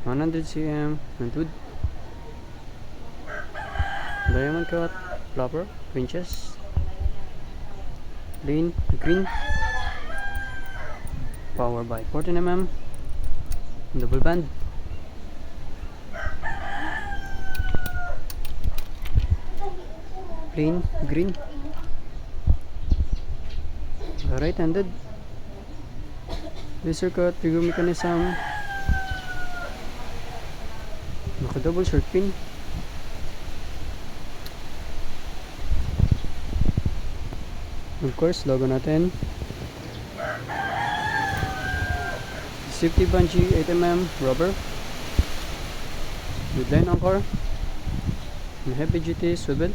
100 cm wood, diamond cut, flopper, winches, plain green, power by 14 mm, double band, plain green, right-handed, laser cut, figure mechanism, naka-double short pin, of course logo natin, safety bungee 8mm rubber with line anchor and heavy duty swivel.